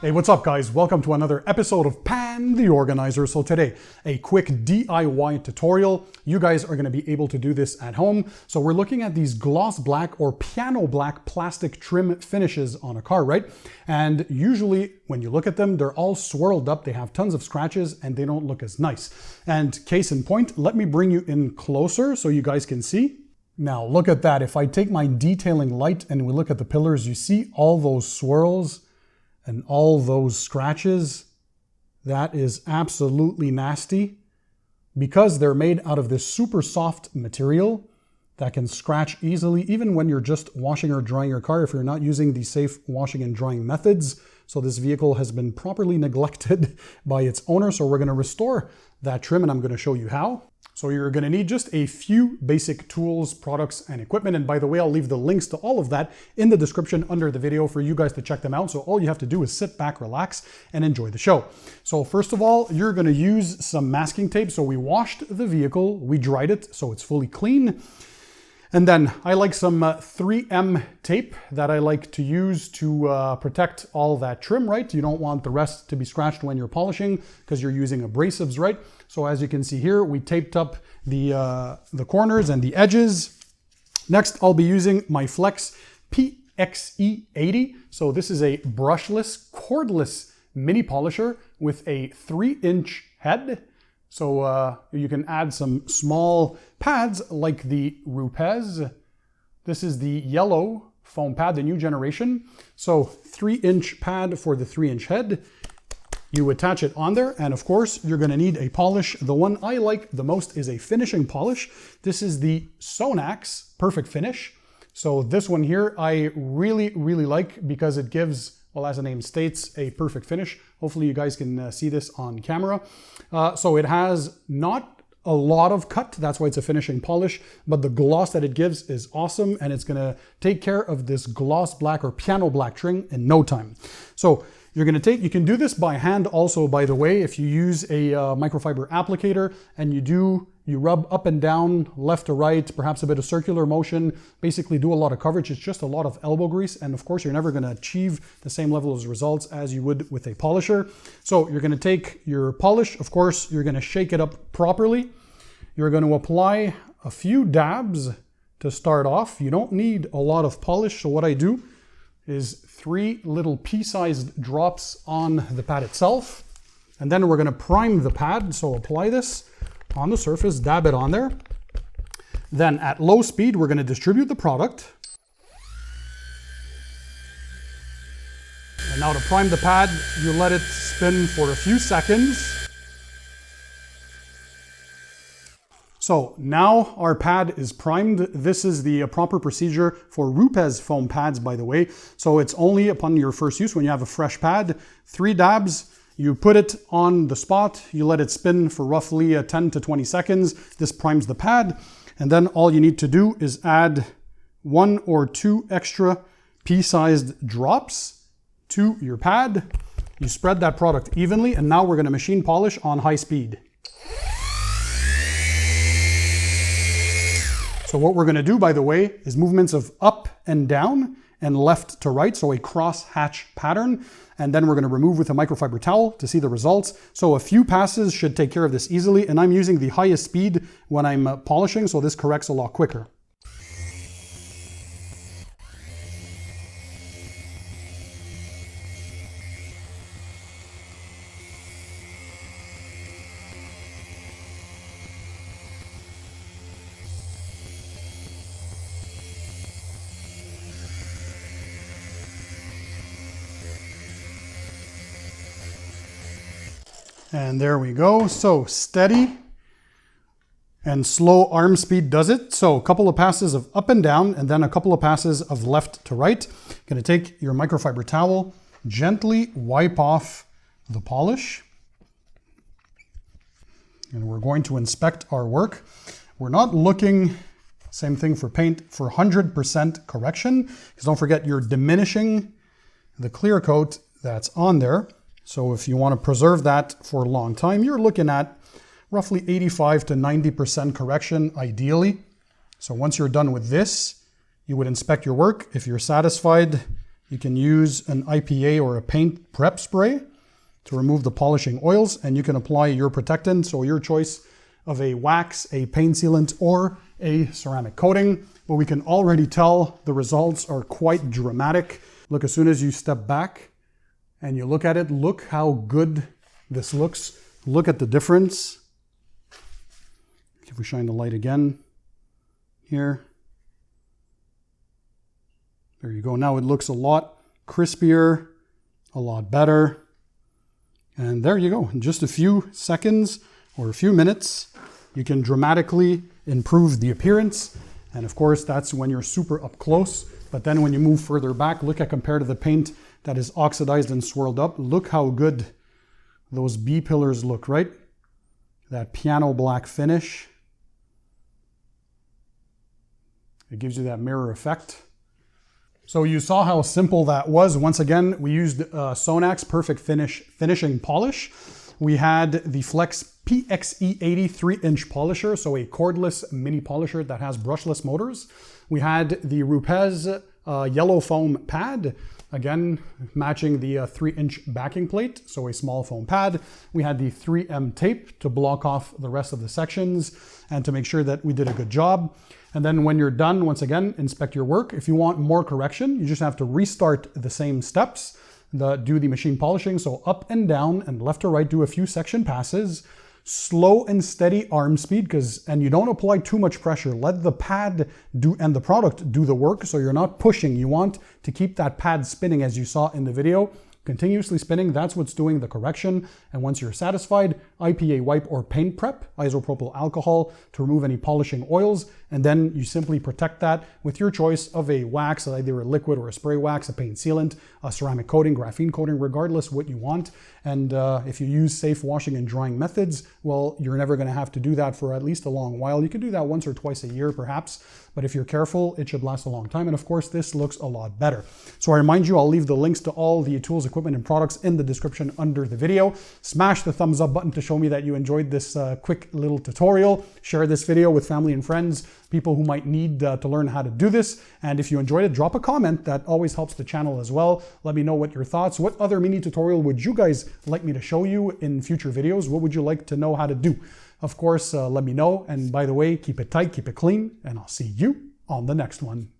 Hey, what's up guys? Welcome to another episode of Pan the Organizer. So today, a quick DIY tutorial. You guys are gonna be able to do this at home. So we're looking at these gloss black or piano black plastic trim finishes on a car, right? And usually when you look at them, they're all swirled up, they have tons of scratches and they don't look as nice. And case in point, let me bring you in closer so you guys can see. Now look at that. If I take my detailing light and we look at the pillars, you see all those swirls and all those scratches. That is absolutely nasty because they're made out of this super soft material that can scratch easily, even when you're just washing or drying your car if you're not using the safe washing and drying methods. So this vehicle has been properly neglected by its owner. So we're going to restore that trim and I'm going to show you how. So you're going to need just a few basic tools, products, and equipment. And by the way, I'll leave the links to all of that in the description under the video for you guys to check them out. So all you have to do is sit back, relax, and enjoy the show. So first of all, you're going to use some masking tape. So we washed the vehicle, we dried it so it's fully clean. And then I like some 3M tape that I like to use to protect all that trim, right? You don't want the rest to be scratched when you're polishing because you're using abrasives, right? So as you can see here, we taped up the corners and the edges. Next, I'll be using my Flex PXE80. So this is a brushless, cordless mini polisher with a 3-inch head. So you can add some small pads like the Rupes. This is the yellow foam pad, the new generation. So 3-inch pad for the 3-inch head. You attach it on there, and of course, you're gonna need a polish. The one I like the most is a finishing polish. This is the Sonax Perfect Finish. So this one here, I really like because it gives, well, as the name states, a perfect finish. Hopefully you guys can see this on camera. So it has not a lot of cut, that's why it's a finishing polish, but the gloss that it gives is awesome and it's gonna take care of this gloss black or piano black trim in no time. So you're gonna you can do this by hand also, by the way, if you use a microfiber applicator and you rub up and down, left to right, perhaps a bit of circular motion, basically do a lot of coverage. It's just a lot of elbow grease. And of course, you're never gonna achieve the same level of results as you would with a polisher. So you're gonna take your polish, of course, you're gonna shake it up properly. You're gonna apply a few dabs to start off. You don't need a lot of polish. So what I do is 3 little pea-sized drops on the pad itself. And then we're gonna prime the pad. So apply this on the surface, dab it on there. Then at low speed, we're gonna distribute the product. And now to prime the pad, you let it spin for a few seconds. So now our pad is primed. This is the proper procedure for Rupes foam pads, by the way. So it's only upon your first use when you have a fresh pad, 3 dabs, you put it on the spot, you let it spin for roughly 10 to 20 seconds. This primes the pad. And then all you need to do is add 1 or 2 extra pea-sized drops to your pad. You spread that product evenly, and now we're gonna machine polish on high speed. So what we're gonna do, by the way, is movements of up and down and left to right, so a cross hatch pattern. And then we're gonna remove with a microfiber towel to see the results. So a few passes should take care of this easily, and I'm using the highest speed when I'm polishing, so this corrects a lot quicker. And there we go. So steady and slow arm speed does it. So a couple of passes of up and down and then a couple of passes of left to right. Going to take your microfiber towel, gently wipe off the polish. And we're going to inspect our work. We're not looking, same thing for paint, for 100% correction, because don't forget you're diminishing the clear coat that's on there. So if you want to preserve that for a long time, you're looking at roughly 85 to 90% correction ideally. So once you're done with this, you would inspect your work. If you're satisfied, You can use an IPA or a paint prep spray to remove the polishing oils, and you can apply your protectant, so your choice of a wax, a paint sealant, or a ceramic coating. But we can already tell the results are quite dramatic. Look, as soon as you step back and you look at it, look how good this looks. Look at the difference. If we shine the light again here. There you go. Now it looks a lot crispier, a lot better. And there you go. In just a few seconds or a few minutes, you can dramatically improve the appearance. And of course, that's when you're super up close. But then when you move further back, look at compared to the paint that is oxidized and swirled up, look how good those B pillars look, right? That piano black finish. It gives you that mirror effect. So you saw how simple that was. Once again, we used Sonac's Perfect Finishing Polish. We had the Flex PXE80 3-inch polisher, so a cordless mini polisher that has brushless motors. We had the Rupes yellow foam pad, again, matching the 3-inch backing plate, so a small foam pad. We had the 3M tape to block off the rest of the sections and to make sure that we did a good job. And then when you're done, once again, inspect your work. If you want more correction, you just have to restart the same steps, do the machine polishing. So up and down and left to right, do a few section passes, slow and steady arm speed, and you don't apply too much pressure. Let the pad do and the product do the work, so you're not pushing. You want to keep that pad spinning, as you saw in the video. Continuously spinning, that's what's doing the correction. And once you're satisfied, IPA wipe or paint prep, isopropyl alcohol, to remove any polishing oils. And then you simply protect that with your choice of a wax, either a liquid or a spray wax, a paint sealant, a ceramic coating, graphene coating, regardless what you want. And if you use safe washing and drying methods, well, you're never going to have to do that for at least a long while. You can do that once or twice a year, perhaps. But if you're careful, it should last a long time. And of course, this looks a lot better. So I remind you, I'll leave the links to all the tools, equipment, and products in the description under the video. Smash the thumbs up button to show me that you enjoyed this quick little tutorial. Share this video with family and friends, people who might need to learn how to do this. And if you enjoyed it, drop a comment. That always helps the channel as well. Let me know what your thoughts. What other mini tutorial would you guys like me to show you in future videos? What would you like to know how to do? Of course, let me know. And by the way, keep it tight, keep it clean, and I'll see you on the next one.